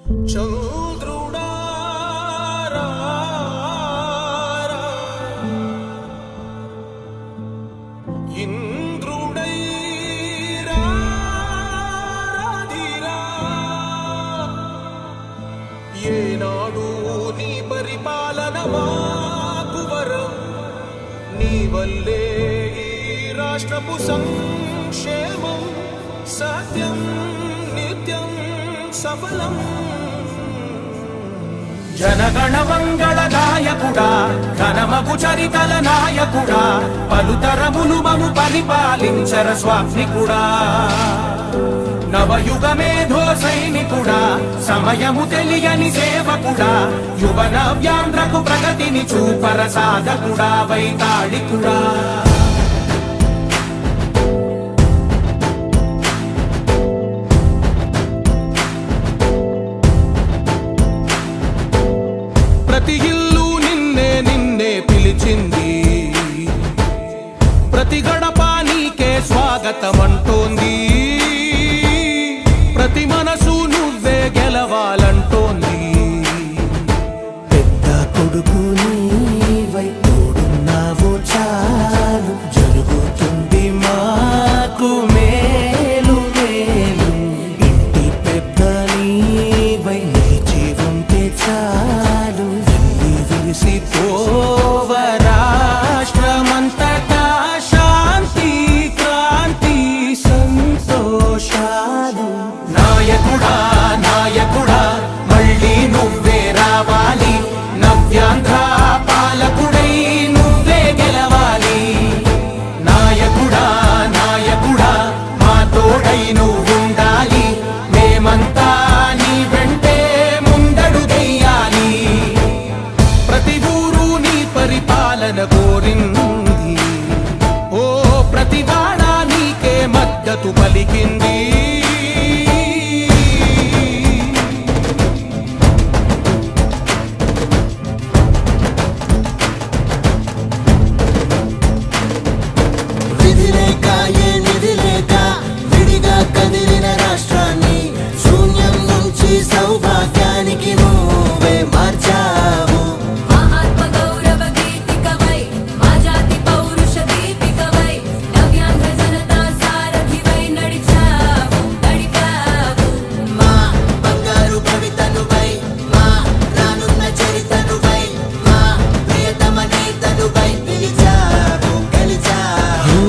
చంద్రుడా ఇంద్రుడై రాధిరా ఏనాడు నీ పరిపాలన మాకు వరం నీ వల్లే ఈ రాష్ట్రపు సంక్షేమం సత్యం నిత్యం సఫలం జనగణ మంగళ గాయకుడా ఘనమగు చరితల నాయకుడా పలుతరములు మము పరిపాలించర స్వామికుడా నవయుగ మేధో సైనికుడా సమయము తెలియని సేవకుడా యువ నవ్యాంధ్రకు ప్రగతిని చూపర సాధకుడా వైతాళికుడా ప్రతి ఇల్లు నిన్నే నిన్నే పిలిచింది ప్రతి గడప నీకే స్వాగతమంటోంది ప్రతి మనసు నువ్వే గెలవాలంటోంది పెద్ద కొడుకు నీవై తోడున్నావు చాలు జరుగుతుంది మాకు మేలు మేలు ఇంటి పెద్ద నీవై నిలిచి ఉంటే చాలు విరిసి పోవ రాష్ట్రమంతటా శాంతి క్రాంతి సంతోషాలు నాయకుడా నాయకుడా మళ్ళీ నువ్వే రావాలి నవ్యాంధ్ర పాలకుడై నువ్వే గెలవాలి నాయకుడా నాయకుడా మా తోడై నువ్వుండాలి మేమంతా నీ వెంటే ముందడుగెయ్యాలి ప్రతి ఊరు నీ పరిపాలన కోరింది ఓ ప్రతివాడ నీకే మద్దతు పలికింది విధి లేక ఏ నిధి లేక విడిగా కదిలిన రాష్ట్రాన్ని శూన్యం నుంచి సౌభాగ్యానికి నువ్వే మార్చావు ఆత్మ గౌరవ గీతికవై మా జాతి పౌరుష దీపికవై నవ్యాంధ్ర జనతా సారథివై నడిచావు నడిపావు మా బంగారు భవితనువై మా రానున్న చరితనువై మా ప్రియతమ నేతనువై పిలిచావు గెలిచావు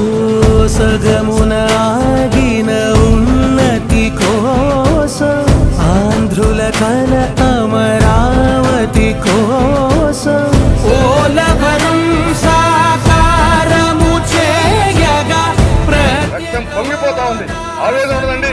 సగమున ఆగిన ఉన్నతి కోసం ఆంధ్రుల కల అమరావతి కోసం ఓలవరం సాకారము చేయగా రక్తం పొంగిపోతా ఉంది ఆవేదన ఉండదండి